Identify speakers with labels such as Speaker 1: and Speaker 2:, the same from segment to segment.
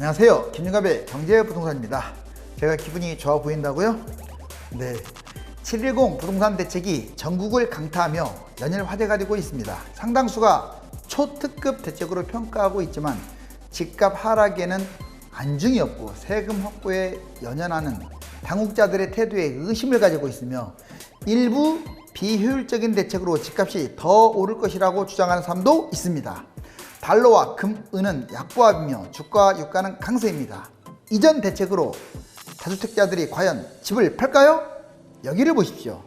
Speaker 1: 안녕하세요. 김윤갑의 경제부동산입니다. 제가 기분이 좋아 보인다고요? 네. 710 부동산 대책이 전국을 강타하며 연일 화제가 되고 있습니다. 상당수가 초특급 대책으로 평가하고 있지만 집값 하락에는 안중이 없고 세금 확보에 연연하는 당국자들의 태도에 의심을 가지고 있으며 일부 비효율적인 대책으로 집값이 더 오를 것이라고 주장하는 사람도 있습니다. 달러와 금, 은은 약보합이며 주가 유가는 강세입니다. 이전 대책으로 다주택자들이 과연 집을 팔까요? 여기를 보십시오.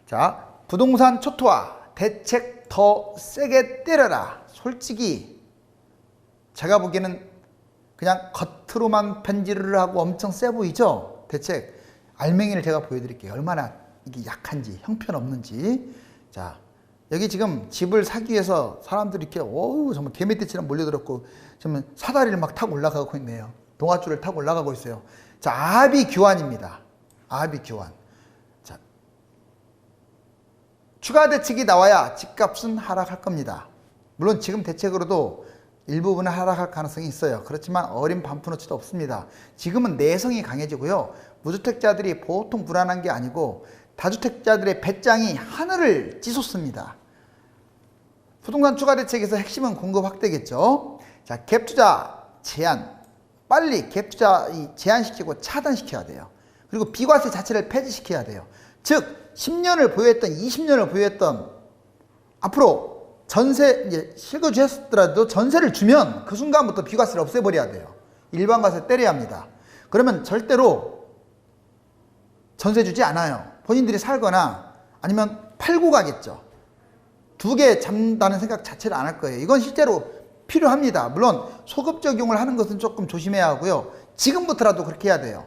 Speaker 1: 자, 부동산 초토화 대책 더 세게 때려라. 솔직히 제가 보기에는 그냥 겉으로만 편지를 하고 엄청 세 보이죠? 대책 알맹이를 제가 보여드릴게요. 얼마나 이게 약한지, 형편없는지. 자, 여기 지금 집을 사기 위해서 사람들이 이렇게 정말 개미떼처럼 몰려들었고 지금 사다리를 막 타고 올라가고 있네요. 동아줄을 타고 올라가고 있어요. 자, 아비규환입니다. 아비규환. 자, 추가 대책이 나와야 집값은 하락할 겁니다. 물론 지금 대책으로도 일부분은 하락할 가능성이 있어요. 그렇지만 어린 반푼어치도 없습니다. 지금은 내성이 강해지고요. 무주택자들이 보통 불안한 게 아니고 다주택자들의 배짱이 하늘을 찌솟습니다. 부동산 추가 대책에서 핵심은 공급 확대겠죠. 자, 갭투자 제한, 빨리 갭투자 제한시키고 차단시켜야 돼요. 그리고 비과세 자체를 폐지시켜야 돼요. 즉 10년을 보유했던 20년을 보유했던 앞으로 전세 이제 실거주했더라도 전세를 주면 그 순간부터 비과세를 없애버려야 돼요. 일반과세 때려야 합니다. 그러면 절대로 전세 주지 않아요. 본인들이 살거나 아니면 팔고 가겠죠. 두 개 잡는다는 생각 자체를 안 할 거예요. 이건 실제로 필요합니다. 물론 소급 적용을 하는 것은 조금 조심해야 하고요. 지금부터라도 그렇게 해야 돼요.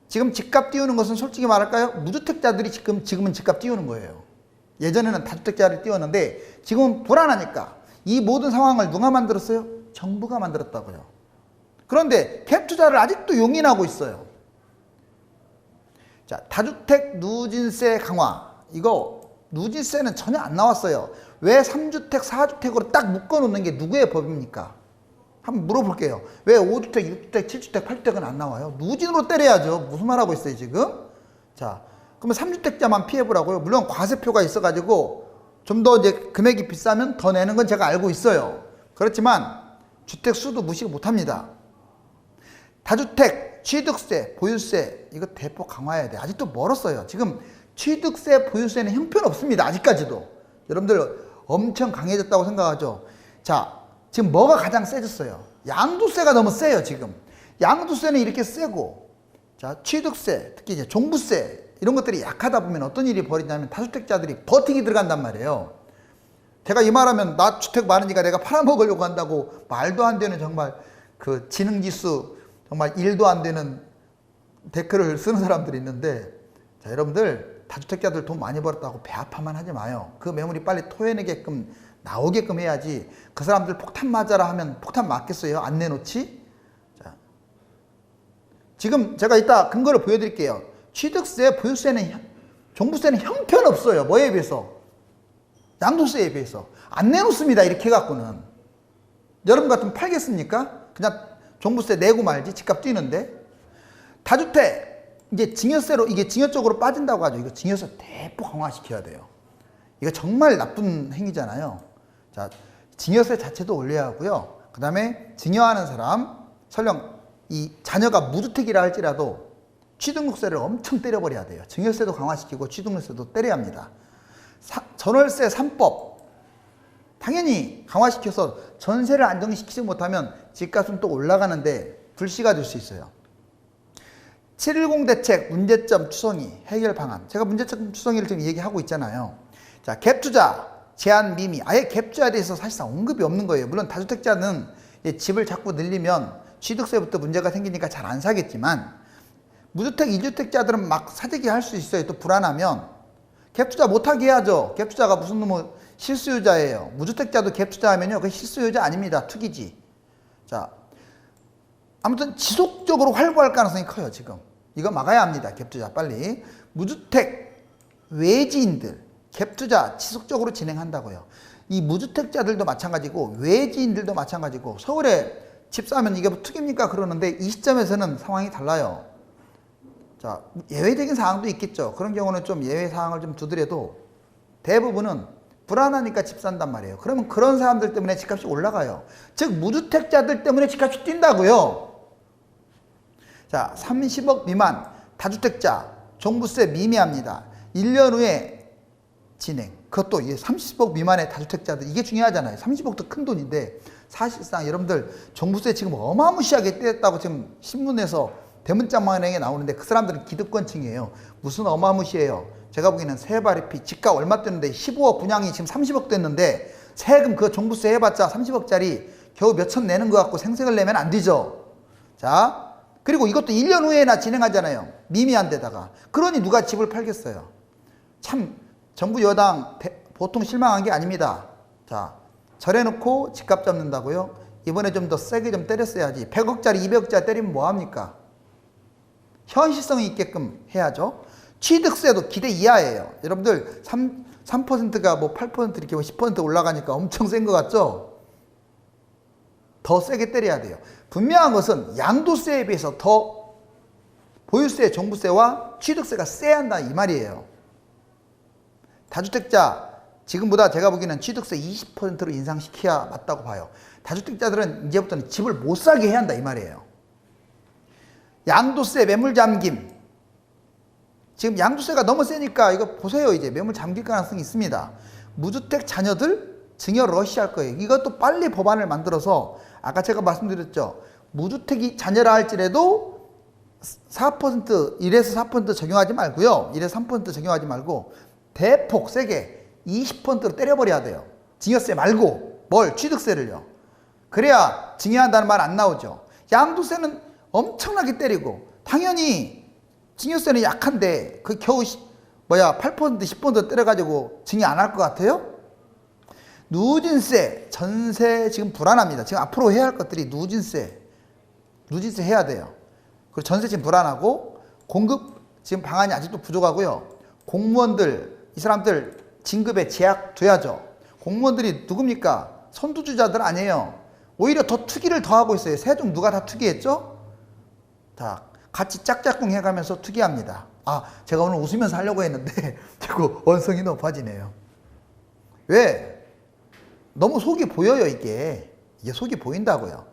Speaker 1: 지금 집값 띄우는 것은 솔직히 말할까요? 무주택자들이 지금은 집값 띄우는 거예요. 예전에는 다주택자를 띄웠는데 지금은 불안하니까. 이 모든 상황을 누가 만들었어요? 정부가 만들었다고요. 그런데 갭 투자를 아직도 용인하고 있어요. 자, 다주택 누진세 강화. 이거 누진세는 전혀 안 나왔어요. 왜 3주택, 4주택으로 딱 묶어놓는 게 누구의 법입니까? 한번 물어볼게요. 왜 5주택, 6주택, 7주택, 8주택은 안 나와요? 누진으로 때려야죠. 무슨 말 하고 있어요, 지금? 자, 그러면 3주택자만 피해보라고요? 물론 과세표가 있어가지고 좀 더 이제 금액이 비싸면 더 내는 건 제가 알고 있어요. 그렇지만 주택 수도 무시 못합니다. 다주택, 취득세, 보유세 이거 대폭 강화해야 돼. 아직도 멀었어요. 지금 취득세, 보유세는 형편없습니다. 아직까지도. 여러분들 엄청 강해졌다고 생각하죠. 자, 지금 뭐가 가장 세졌어요? 양도세가 너무 세요. 지금 양도세는 이렇게 세고, 자, 취득세, 특히 이제 종부세 이런 것들이 약하다 보면 어떤 일이 벌어지냐면 다주택자들이 버티기 들어간단 말이에요. 제가 이 말하면 나 주택 많으니까 내가 팔아먹으려고 한다고 말도 안 되는 정말 그 지능지수 정말 1도 안 되는 댓글을 쓰는 사람들이 있는데, 자, 여러분들 다주택자들 돈 많이 벌었다고 배 아파만 하지 마요. 그 매물이 빨리 토해내게끔 나오게끔 해야지. 그 사람들 폭탄 맞아라 하면 폭탄 맞겠어요? 안 내놓지? 자, 지금 제가 이따 근거를 보여드릴게요. 취득세, 보유세는, 종부세는 형편없어요. 뭐에 비해서? 양도세에 비해서. 안 내놓습니다. 이렇게 해갖고는. 여러분 같으면 팔겠습니까? 그냥 종부세 내고 말지. 집값 뛰는데. 다주택, 이게 증여세로, 이게 증여 쪽으로 빠진다고 하죠. 이거 증여세 대폭 강화시켜야 돼요. 이거 정말 나쁜 행위잖아요. 자, 증여세 자체도 올려야 하고요. 그 다음에 증여하는 사람, 설령 이 자녀가 무주택이라 할지라도 취등록세를 엄청 때려버려야 돼요. 증여세도 강화시키고 취등록세도 때려야 합니다. 전월세 3법 당연히 강화시켜서 전세를 안정시키지 못하면 집값은 또 올라가는데 불씨가 될 수 있어요. 710 대책 문제점 추성이 해결 방안. 제가 문제점 추성이를 지금 얘기하고 있잖아요. 자, 갭투자 제한 미미. 아예 갭투자에 대해서 사실상 언급이 없는 거예요. 물론 다주택자는 집을 자꾸 늘리면 취득세부터 문제가 생기니까 잘 안 사겠지만, 무주택, 2주택자들은 막 사재기 할 수 있어요. 또 불안하면 갭투자 못하게 해야죠. 갭투자가 무슨 놈의 실수요자예요. 무주택자도 갭투자하면요, 그게 실수요자 아닙니다. 투기지. 자, 아무튼 지속적으로 활보할 가능성이 커요. 지금 이거 막아야 합니다. 갭투자 빨리. 무주택 외지인들 갭투자 지속적으로 진행한다고요. 이 무주택자들도 마찬가지고 외지인들도 마찬가지고 서울에 집 사면 이게 뭐 투기입니까? 그러는데 이 시점에서는 상황이 달라요. 자, 예외적인 사항도 있겠죠. 그런 경우는 좀 예외 사항을 좀 두더라도 대부분은 불안하니까 집 산단 말이에요. 그러면 그런 사람들 때문에 집값이 올라가요. 즉 무주택자들 때문에 집값이 뛴다고요. 자, 30억 미만 다주택자 종부세 미미합니다. 1년 후에 진행. 그것도 30억 미만의 다주택자들, 이게 중요하잖아요. 30억도 큰 돈인데 사실상 여러분들 종부세 지금 어마무시하게 떼었다고 지금 신문에서 대문짝만하게 나오는데 그 사람들은 기득권층이에요. 무슨 어마무시해요. 제가 보기에는 세발이피 집값 얼마 됐는데 15억 분양이 지금 30억 됐는데 세금 그 종부세 해봤자 30억짜리 겨우 몇천 내는 거 갖고 생색을 내면 안 되죠. 자, 그리고 이것도 1년 후에나 진행하잖아요. 미미한 데다가. 그러니 누가 집을 팔겠어요. 참 정부 여당 보통 실망한 게 아닙니다. 자, 절해놓고 집값 잡는다고요? 이번에 좀 더 세게 좀 때렸어야지. 100억짜리 200억짜리 때리면 뭐합니까? 현실성이 있게끔 해야죠. 취득세도 기대 이하예요. 여러분들 3%가 뭐 8% 이렇게 10% 올라가니까 엄청 센 것 같죠? 더 세게 때려야 돼요. 분명한 것은 양도세에 비해서 더 보유세, 종부세와 취득세가 세야 한다 이 말이에요. 다주택자 지금보다 제가 보기에는 취득세 20%로 인상시켜야 맞다고 봐요. 다주택자들은 이제부터는 집을 못 사게 해야 한다 이 말이에요. 양도세 매물 잠김. 지금 양도세가 너무 세니까 이거 보세요. 이제 매물 잠길 가능성이 있습니다. 무주택 자녀들 증여 러시할 거예요. 이것도 빨리 법안을 만들어서 아까 제가 말씀드렸죠. 무주택이 자녀라 할지라도 4% 1에서 4% 적용하지 말고요. 1에서 3% 적용하지 말고 대폭 세게 20%로 때려버려야 돼요. 증여세 말고 뭘 취득세를요. 그래야 증여한다는 말 안 나오죠. 양도세는 엄청나게 때리고 당연히 증여세는 약한데 그 겨우 8% 10% 때려가지고 증여 안 할 것 같아요? 누진세, 전세 지금 불안합니다. 지금 앞으로 해야 할 것들이 누진세 해야 돼요. 그리고 전세 지금 불안하고 공급 지금 방안이 아직도 부족하고요. 공무원들 이 사람들 진급에 제약 둬야죠. 공무원들이 누굽니까? 선두주자들 아니에요. 오히려 더 투기를 더 하고 있어요. 세종 누가 다 투기했죠? 다 같이 짝짝꿍 해가면서 투기합니다. 아, 제가 오늘 웃으면서 하려고 했는데 자꾸 원성이 높아지네요. 왜? 너무 속이 보여요. 이게 속이 보인다고요.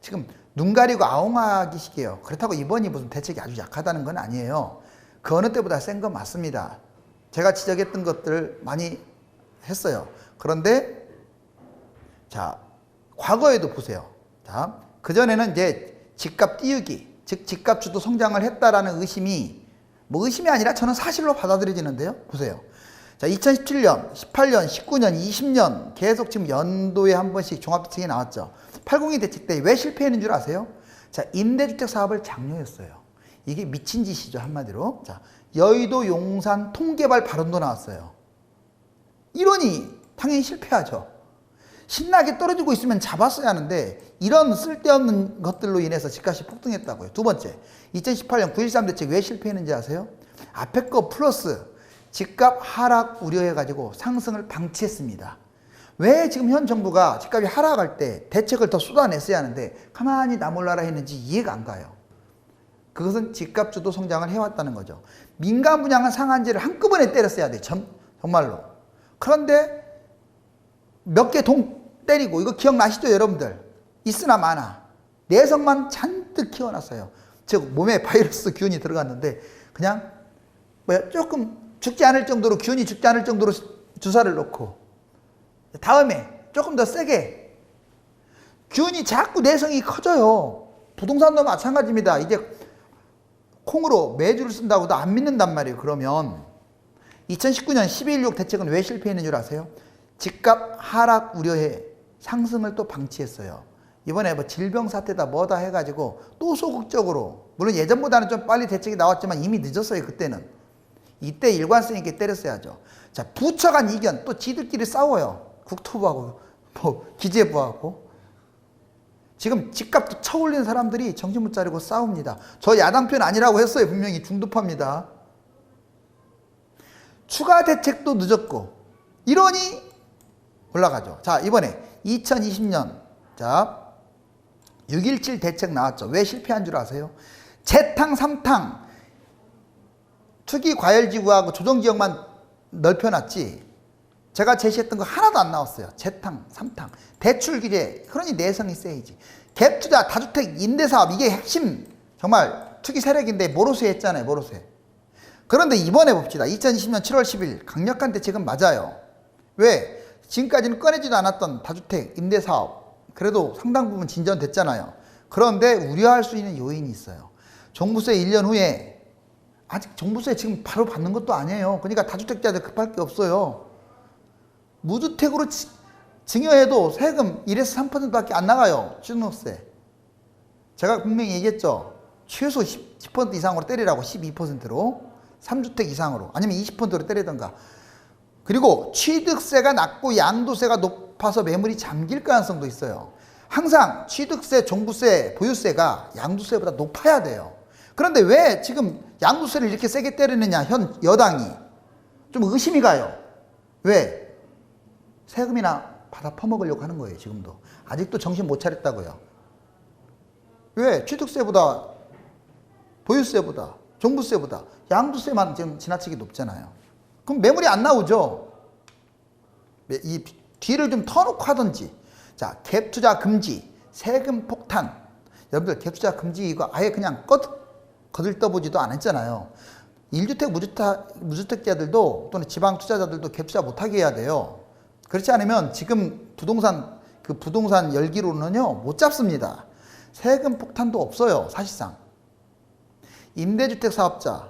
Speaker 1: 지금 눈 가리고 아웅하기식이에요. 그렇다고 이번이 무슨 대책이 아주 약하다는 건 아니에요. 그 어느 때보다 센 건 맞습니다. 제가 지적했던 것들 많이 했어요. 그런데 자, 과거에도 보세요. 자, 그전에는 이제 집값 띄우기, 즉 집값 주도 성장을 했다라는 의심이 뭐 의심이 아니라 저는 사실로 받아들여지는데요. 보세요. 자, 2017년, 18년, 19년, 20년 계속 지금 연도에 한 번씩 종합대책이 나왔죠. 802 대책 때 왜 실패했는 줄 아세요? 자, 임대주택 사업을 장려했어요. 이게 미친 짓이죠, 한마디로. 자, 여의도 용산 통개발 발언도 나왔어요. 이러니 당연히 실패하죠. 신나게 떨어지고 있으면 잡았어야 하는데 이런 쓸데없는 것들로 인해서 집값이 폭등했다고요. 두 번째, 2018년 9.13 대책 왜 실패했는지 아세요? 앞에 거 플러스 집값 하락 우려해가지고 상승을 방치했습니다. 왜 지금 현 정부가 집값이 하락할 때 대책을 더 쏟아냈어야 하는데 가만히 나 몰라라 했는지 이해가 안 가요. 그것은 집값 주도 성장을 해왔다는 거죠. 민간 분양은 상한제를 한꺼번에 때렸어야 돼. 정말로. 그런데 몇 개 동 때리고 이거 기억나시죠 여러분들? 있으나 마나 내성만 잔뜩 키워놨어요. 즉 몸에 바이러스 균이 들어갔는데 그냥 조금 죽지 않을 정도로 균이 죽지 않을 정도로 주사를 놓고 다음에 조금 더 세게 균이 자꾸 내성이 커져요. 부동산도 마찬가지입니다. 이제 콩으로 매주를 쓴다고도 안 믿는단 말이에요. 그러면 2019년 12.16 대책은 왜 실패했는 줄 아세요? 집값 하락 우려해 상승을 또 방치했어요. 이번에 뭐 질병 사태다 뭐다 해가지고 또 소극적으로, 물론 예전보다는 좀 빨리 대책이 나왔지만 이미 늦었어요. 그때는. 이때 일관성 있게 때렸어야죠. 자, 부처 간 이견 또 지들끼리 싸워요. 국토부하고 뭐 기재부하고. 지금 집값도 쳐올린 사람들이 정신 못 차리고 싸웁니다. 저 야당 편 아니라고 했어요. 분명히 중도파입니다. 추가 대책도 늦었고 이러니 올라가죠. 자, 이번에 2020년 자 6.17 대책 나왔죠. 왜 실패한 줄 아세요? 재탕, 삼탕, 투기 과열지구하고 조정지역만 넓혀놨지 제가 제시했던 거 하나도 안 나왔어요. 재탕, 삼탕, 대출 규제, 그러니 내성이 세야지. 갭투자, 다주택, 임대사업, 이게 핵심 정말 투기 세력인데 모르쇠 했잖아요. 모르쇠. 그런데 이번에 봅시다. 2020년 7월 10일 강력한 대책은 맞아요. 왜? 지금까지는 꺼내지도 않았던 다주택, 임대사업 그래도 상당 부분 진전됐잖아요. 그런데 우려할 수 있는 요인이 있어요. 종부세 1년 후에 아직 종부세 지금 바로 받는 것도 아니에요. 그러니까 다주택자들 급할 게 없어요. 무주택으로 증여해도 세금 1에서 3%밖에 안 나가요. 취득세. 제가 분명히 얘기했죠. 최소 10% 이상으로 때리라고. 12%로 3주택 이상으로 아니면 20%로 때리던가. 그리고 취득세가 낮고 양도세가 높아서 매물이 잠길 가능성도 있어요. 항상 취득세, 종부세, 보유세가 양도세보다 높아야 돼요. 그런데 왜 지금 양도세를 이렇게 세게 때리느냐, 현 여당이. 좀 의심이 가요. 왜? 세금이나 받아 퍼먹으려고 하는 거예요, 지금도. 아직도 정신 못 차렸다고요. 왜? 취득세보다, 보유세보다, 종부세보다 양도세만 지금 지나치게 높잖아요. 그럼 매물이 안 나오죠. 이 뒤를 좀 터놓고 하든지. 자, 갭투자 금지, 세금 폭탄. 여러분들 갭투자 금지 이거 아예 그냥 거들떠보지도 않았잖아요. 1주택 무주택자들도 또는 지방 투자자들도 갭투자 못하게 해야 돼요. 그렇지 않으면 지금 부동산 열기로는요 못 잡습니다. 세금 폭탄도 없어요. 사실상. 임대주택 사업자,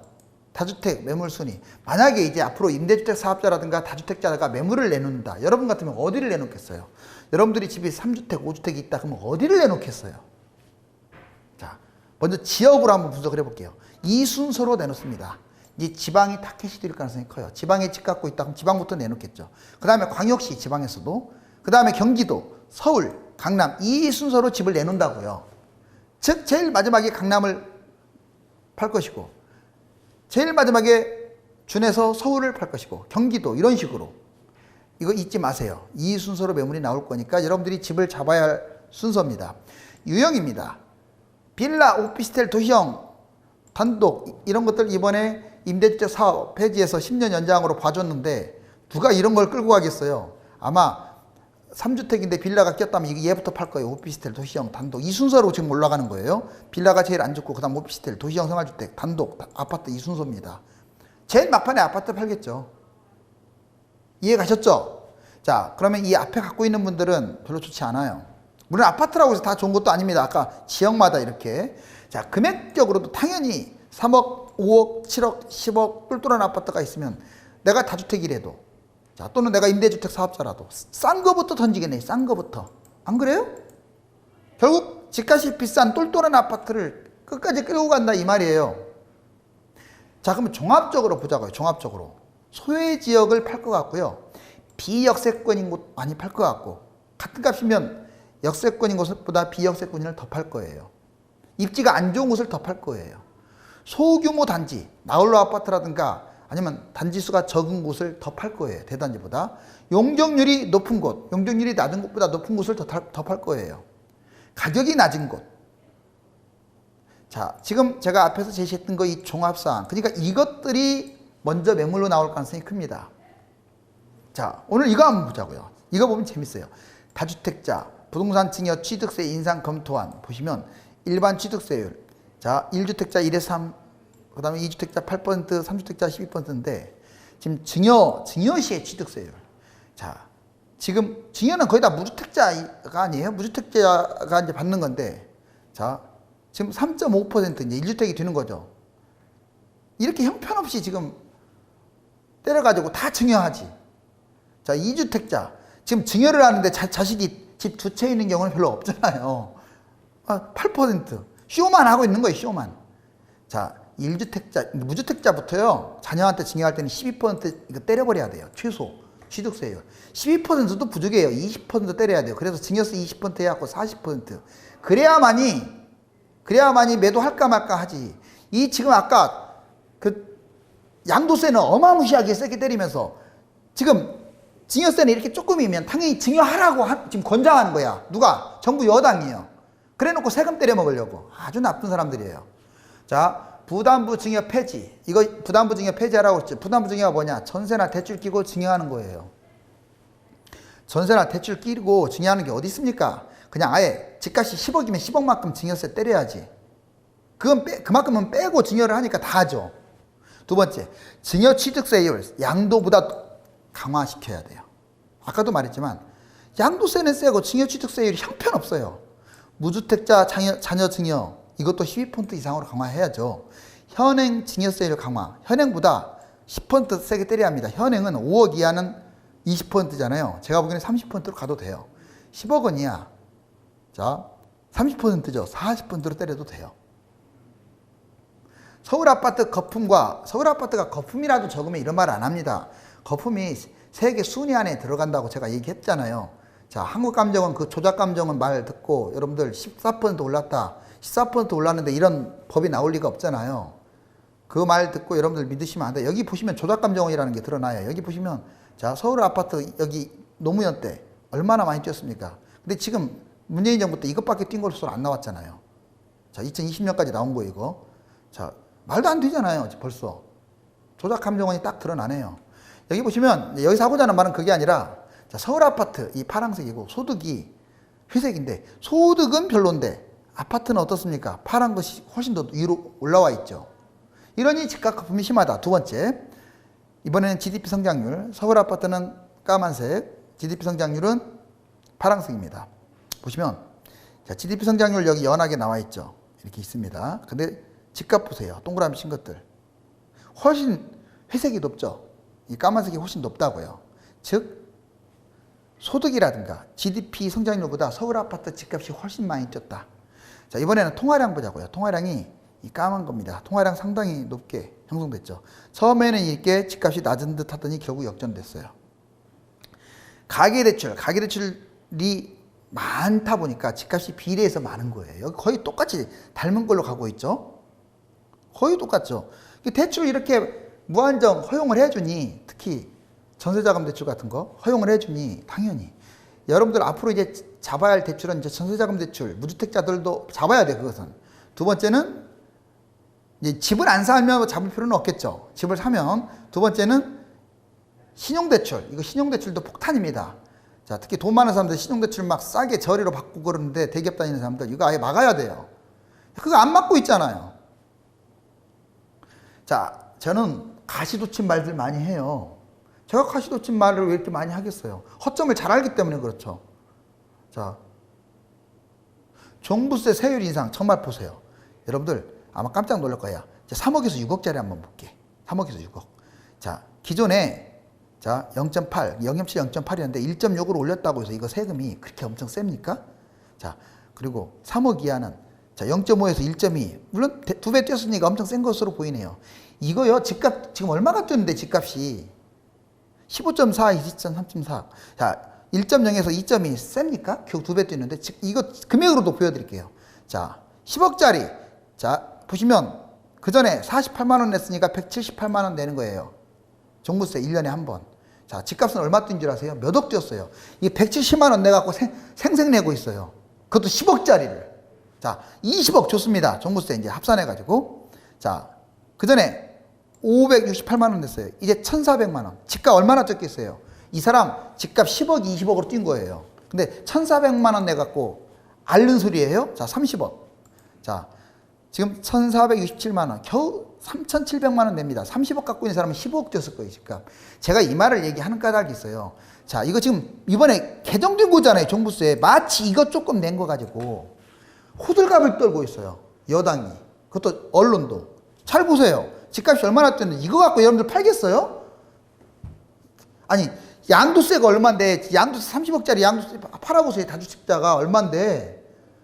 Speaker 1: 다주택 매물순위. 만약에 이제 앞으로 임대주택 사업자라든가 다주택자가 매물을 내놓는다. 여러분 같으면 어디를 내놓겠어요? 여러분들이 집이 3주택, 5주택이 있다. 그러면 어디를 내놓겠어요? 자, 먼저 지역으로 한번 분석을 해볼게요. 이 순서로 내놓습니다. 이 지방이 타켓이 될 가능성이 커요. 지방에 집 갖고 있다 그럼 지방부터 내놓겠죠. 그 다음에 광역시 지방에서도, 그 다음에 경기도, 서울, 강남 이 순서로 집을 내놓는다고요. 즉 제일 마지막에 강남을 팔 것이고 제일 마지막에 준해서 서울을 팔 것이고 경기도 이런 식으로. 이거 잊지 마세요. 이 순서로 매물이 나올 거니까 여러분들이 집을 잡아야 할 순서입니다. 유형입니다. 빌라, 오피스텔, 도시형, 단독 이런 것들 이번에 임대주택 사업 폐지해서 10년 연장으로 봐줬는데 누가 이런 걸 끌고 가겠어요. 아마 3주택인데 빌라가 꼈다면 얘부터 팔 거예요. 오피스텔, 도시형, 단독 이 순서로 지금 올라가는 거예요. 빌라가 제일 안 좋고 그 다음 오피스텔, 도시형 생활주택, 단독, 아파트 이 순서입니다. 제일 막판에 아파트 팔겠죠. 이해 가셨죠? 자, 그러면 이 앞에 갖고 있는 분들은 별로 좋지 않아요. 물론 아파트라고 해서 다 좋은 것도 아닙니다. 아까 지역마다 이렇게. 자, 금액적으로도 당연히 3억, 5억, 7억, 10억 똘똘한 아파트가 있으면 내가 다주택이라도, 자, 또는 내가 임대주택 사업자라도 싼 거부터 던지겠네. 싼 거부터. 안 그래요? 결국 집값이 비싼 똘똘한 아파트를 끝까지 끌고 간다 이 말이에요. 자, 그러면 종합적으로 보자고요. 종합적으로. 소외 지역을 팔 것 같고요. 비역세권인 곳 많이 팔 것 같고, 같은 값이면 역세권인 곳보다 비역세권인을 더 팔 거예요. 입지가 안 좋은 곳을 더 팔 거예요. 소규모 단지, 나홀로 아파트라든가 아니면 단지 수가 적은 곳을 더 팔 거예요. 대단지보다. 용적률이 높은 곳, 용적률이 낮은 곳보다 높은 곳을 더 팔 거예요. 가격이 낮은 곳. 자, 지금 제가 앞에서 제시했던 거 이 종합사항. 그러니까 이것들이 먼저 매물로 나올 가능성이 큽니다. 자, 오늘 이거 한번 보자고요. 이거 보면 재밌어요. 다주택자, 부동산 증여 취득세 인상 검토안 보시면 일반 취득세율. 자, 1주택자 1에서 3, 그 다음에 2주택자 8%, 3주택자 12%인데 지금 증여 시의 취득세율. 자, 지금 증여는 거의 다 무주택자가 아니에요. 무주택자가 이제 받는 건데, 자, 지금 3.5% 이제 1주택이 되는 거죠. 이렇게 형편없이 지금 때려가지고 다 증여하지. 자, 2주택자. 지금 증여를 하는데 자식이 집 두 채 있는 경우는 별로 없잖아요. 8%. 쇼만 하고 있는 거예요, 쇼만. 자, 1주택자, 무주택자부터요, 자녀한테 증여할 때는 12% 이거 때려버려야 돼요. 최소. 취득세율. 12%도 부족해요. 20% 때려야 돼요. 그래서 증여세 20% 해갖고 40%. 그래야만이 매도할까 말까 하지. 이 지금 아까 그 양도세는 어마무시하게 세게 때리면서 지금 증여세는 이렇게 조금이면 당연히 증여하라고 지금 권장하는 거야. 누가? 정부 여당이에요. 그래 놓고 세금 때려 먹으려고. 아주 나쁜 사람들이에요. 자, 부담부 증여 폐지. 이거 부담부 증여 폐지하라고 했죠. 부담부 증여가 뭐냐? 전세나 대출 끼고 증여하는 거예요. 전세나 대출 끼고 증여하는 게 어디 있습니까? 그냥 아예 집값이 10억이면 10억만큼 증여세 때려야지. 그만큼은 빼고 증여를 하니까 다 하죠. 두 번째, 증여 취득세율 양도보다 강화시켜야 돼요. 아까도 말했지만 양도세는 세고 증여 취득세율이 형편없어요. 무주택자 자녀 증여 이것도 12% 이상으로 강화해야죠. 현행 증여세율 강화. 현행보다 10% 세게 때려야 합니다. 현행은 5억 이하는 20%잖아요. 제가 보기에는 30%로 가도 돼요. 10억 원 이하. 자, 30%죠. 40%로 때려도 돼요. 서울 아파트가 거품이라도 적으면 이런 말 안 합니다. 거품이 세계 순위 안에 들어간다고 제가 얘기했잖아요. 자, 한국감정은 그 조작감정은 말 듣고 여러분들 14% 올랐다. 14% 올랐는데 이런 법이 나올 리가 없잖아요. 그 말 듣고 여러분들 믿으시면 안 돼요. 여기 보시면 조작감정이라는 게 드러나요. 여기 보시면 자, 서울 아파트 여기 노무현 때 얼마나 많이 뛰었습니까? 근데 지금 문재인 정부 때 이것밖에 뛴 걸로 안 나왔잖아요. 자, 2020년까지 나온 거 이거. 자, 말도 안 되잖아요. 벌써. 조작감정원이 딱 드러나네요. 여기 보시면 여기서 하고자 하는 말은 그게 아니라 자, 서울 아파트 이 파란색이고 소득이 회색인데 소득은 별론데 아파트는 어떻습니까? 파란 것이 훨씬 더 위로 올라와 있죠. 이러니 집값 거품이 심하다. 두 번째, 이번에는 GDP 성장률. 서울 아파트는 까만색, GDP 성장률은 파란색입니다. 보시면 자, GDP 성장률 여기 연하게 나와 있죠. 이렇게 있습니다. 근데 집값 보세요. 동그라미 친 것들. 훨씬 회색이 높죠. 이 까만색이 훨씬 높다고요. 즉 소득이라든가 GDP 성장률보다 서울 아파트 집값이 훨씬 많이 뛰었다. 자, 이번에는 통화량 보자고요. 통화량이 이 까만 겁니다. 통화량 상당히 높게 형성됐죠. 처음에는 이렇게 집값이 낮은 듯 하더니 결국 역전됐어요. 가계대출이 많다 보니까 집값이 비례해서 많은 거예요. 여기 거의 똑같이 닮은 걸로 가고 있죠. 거의 똑같죠. 대출 이렇게 무한정 허용을 해주니, 특히 전세자금 대출 같은 거 허용을 해주니 당연히 여러분들 앞으로 이제 잡아야 할 대출은 이제 전세자금 대출, 무주택자들도 잡아야 돼. 그것은. 두 번째는 이제 집을 안 사면 잡을 필요는 없겠죠. 집을 사면. 두 번째는 신용대출. 이거 신용대출도 폭탄입니다. 자, 특히 돈 많은 사람들 신용대출 막 싸게 저리로 받고 그러는데 대기업 다니는 사람들 이거 아예 막아야 돼요. 그거 안 막고 있잖아요. 자, 저는 가시돋친 말들 많이 해요. 제가 가시돋친 말을 왜 이렇게 많이 하겠어요? 허점을 잘 알기 때문에 그렇죠. 자, 종부세 세율 인상 정말 보세요. 여러분들 아마 깜짝 놀랄 거예요. 3억에서 6억짜리 한번 볼게. 3억에서 6억. 자, 기존에 자 0.8, 0.7, 0.8이었는데 1.6으로 올렸다고 해서 이거 세금이 그렇게 엄청 셉니까? 자, 그리고 3억 이하는 자 0.5에서 1.2. 물론 2배 뛰었으니까 엄청 센 것으로 보이네요. 이거요, 집값 지금 얼마가 뛰었는데 집값이 15.4, 20.3.4. 자, 1.0에서 2.2 셉니까? 결국 2배 뛰었는데 이거 금액으로도 보여드릴게요. 자, 10억짜리. 자, 보시면 그 전에 48만 원 냈으니까 178만 원 내는 거예요. 종부세 1년에 한 번. 자, 집값은 얼마 뛴 줄 아세요? 몇 억 뛰었어요. 이게 170만 원 내갖고 생생내고 있어요. 그것도 10억짜리를. 자, 20억 줬습니다. 종부세 이제 합산해가지고. 자, 그 전에 568만 원 냈어요. 이제 1,400만 원. 집값 얼마나 뛰었겠어요? 이 사람 집값 10억, 20억으로 뛴 거예요. 근데 1,400만 원 내갖고 앓는 소리예요? 자, 30억. 자, 지금 1,467만 원. 겨우 3,700만 원 냅니다. 30억 갖고 있는 사람은 15억 뛰었을 거예요, 집값. 제가 이 말을 얘기하는 까닭이 있어요. 자, 이거 지금 이번에 개정된 거잖아요, 종부세. 마치 이것 조금 낸 거 가지고 호들갑을 떨고 있어요, 여당이. 그것도 언론도. 잘 보세요. 집값이 얼마나 뛰었는데 이거 갖고 여러분들 팔겠어요? 아니, 양도세가 얼만데, 양도세 30억짜리 양도세 팔아보세요. 다주택자가 얼만데.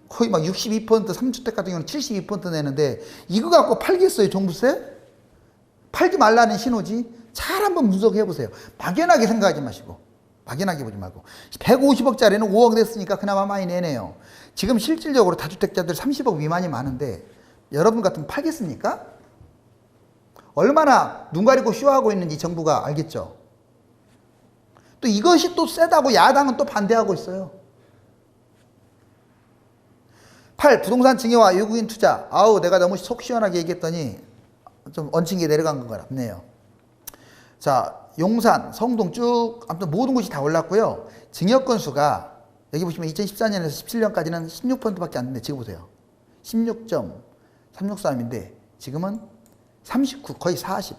Speaker 1: 거의 막 62%, 3주택 같은 경우는 72% 내는데 이거 갖고 팔겠어요, 종부세? 팔지 말라는 신호지. 잘 한번 분석해 보세요. 막연하게 생각하지 마시고, 막연하게 보지 말고. 150억짜리는 5억 냈으니까 그나마 많이 내네요. 지금 실질적으로 다주택자들 30억 미만이 많은데 여러분 같으면 팔겠습니까? 얼마나 눈 가리고 쇼하고 있는지 정부가 알겠죠. 또 이것이 또 세다고 야당은 또 반대하고 있어요. 8. 부동산 증여와 외국인 투자. 아우, 내가 너무 속 시원하게 얘기했더니 좀 얹힌 게 내려간 것 같네요. 자, 용산, 성동 쭉 아무튼 모든 곳이 다 올랐고요. 증여 건수가 여기 보시면 2014년에서 17년까지는 16%밖에 안 됐는데 지금 보세요. 16.363인데 지금은 39, 거의 40.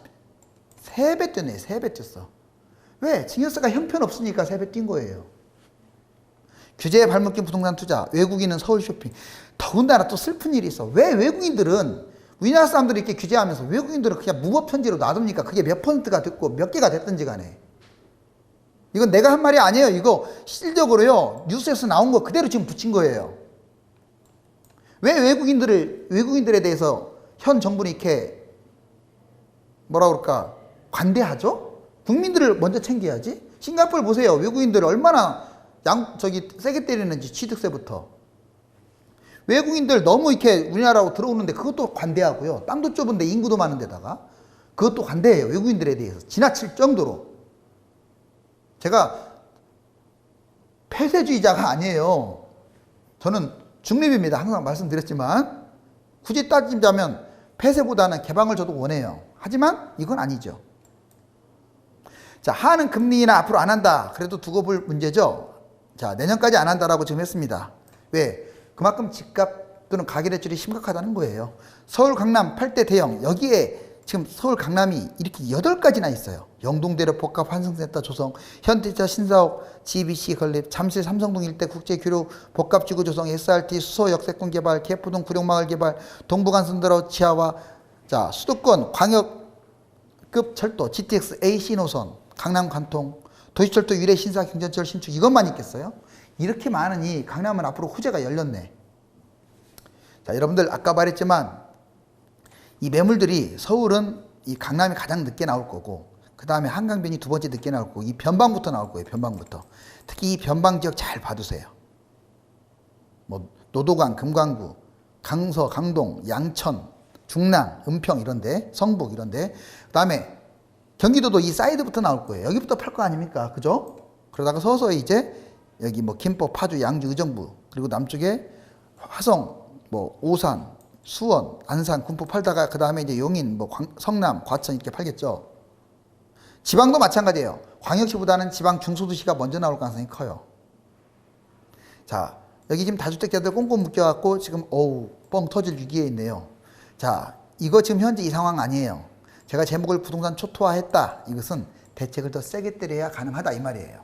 Speaker 1: 3배 뛰네. 3배 뛰었어. 왜? 증여세가 형편없으니까 3배 뛴 거예요. 규제에 발목낀 부동산 투자, 외국인은 서울 쇼핑. 더군다나 또 슬픈 일이 있어. 왜 외국인들은 우리나라 사람들이 이렇게 규제하면서 외국인들은 그냥 무법편지로 놔둡니까? 그게 몇 퍼센트가 됐고 몇 개가 됐든지 간에. 이건 내가 한 말이 아니에요. 이거 실질적으로요. 뉴스에서 나온 거 그대로 지금 붙인 거예요. 왜 외국인들에 대해서 현 정부는 이렇게 뭐라 그럴까? 관대하죠? 국민들을 먼저 챙겨야지. 싱가포르 보세요. 외국인들 얼마나 세게 때리는지 취득세부터. 외국인들 너무 이렇게 우리나라로 들어오는데 그것도 관대하고요. 땅도 좁은데 인구도 많은 데다가 그것도 관대해요. 외국인들에 대해서. 지나칠 정도로. 제가 폐쇄주의자가 아니에요. 저는 중립입니다. 항상 말씀드렸지만 굳이 따지자면 폐쇄보다는 개방을 저도 원해요. 하지만 이건 아니죠. 자, 하는 금리 인하 앞으로 안 한다. 그래도 두고 볼 문제죠. 자, 내년까지 안 한다라고 지금 했습니다. 왜? 그만큼 집값 또는 가계대출이 심각하다는 거예요. 서울 강남 8대 대형 여기에 지금 서울 강남이 이렇게 8가지나 있어요. 영동대로 복합 환승센터 조성, 현대차 신사옥, GBC 건립, 잠실 삼성동 일대 국제교류 복합지구 조성, SRT 수소 역세권 개발, 개포동 구룡마을 개발, 동부간선도로 지하화, 자 수도권 광역급 철도, GTX AC 노선, 강남 관통, 도시철도 유래 신사 경전철 신축 이것만 있겠어요? 이렇게 많으니 강남은 앞으로 호재가 열렸네. 자, 여러분들 아까 말했지만 이 매물들이 서울은 이 강남이 가장 늦게 나올 거고 그 다음에 한강변이 두 번째 늦게 나올 거고 이 변방부터 나올 거예요. 변방부터. 특히 이 변방 지역 잘 봐두세요. 뭐 노도강, 금강구, 강서, 강동, 양천, 중랑, 은평 이런데, 성북 이런데 그 다음에 경기도도 이 사이드부터 나올 거예요. 여기부터 팔 거 아닙니까? 그죠? 그러다가 서서히 이제 여기 뭐 김포, 파주, 양주, 의정부 그리고 남쪽에 화성, 뭐 오산, 수원, 안산, 군포 팔다가 그 다음에 이제 용인, 뭐 성남, 과천 이렇게 팔겠죠. 지방도 마찬가지예요. 광역시보다는 지방 중소도시가 먼저 나올 가능성이 커요. 자, 여기 지금 다주택자들 꽁꽁 묶여갖고 지금 뻥 터질 위기에 있네요. 자, 이거 지금 현재 이 상황 아니에요. 제가 제목을 부동산 초토화했다. 이것은 대책을 더 세게 때려야 가능하다 이 말이에요.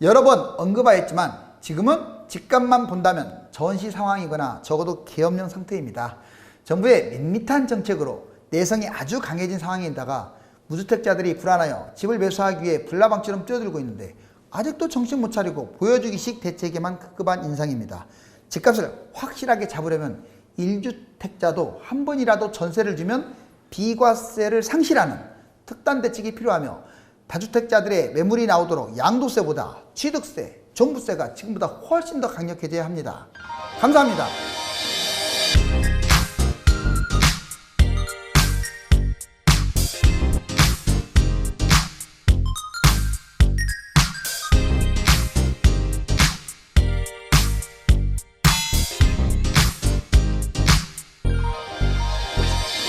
Speaker 1: 여러 번 언급하였지만 지금은 집값만 본다면 전시 상황이거나 적어도 계엄령 상태입니다. 정부의 밋밋한 정책으로 내성이 아주 강해진 상황에다가 무주택자들이 불안하여 집을 매수하기 위해 불나방처럼 뛰어들고 있는데 아직도 정신 못 차리고 보여주기식 대책에만 급급한 인상입니다. 집값을 확실하게 잡으려면 1주택자도 한 번이라도 전세를 주면 비과세를 상실하는 특단 대책이 필요하며 다주택자들의 매물이 나오도록 양도세보다 취득세, 종부세가 지금보다 훨씬 더 강력해져야 합니다. 감사합니다.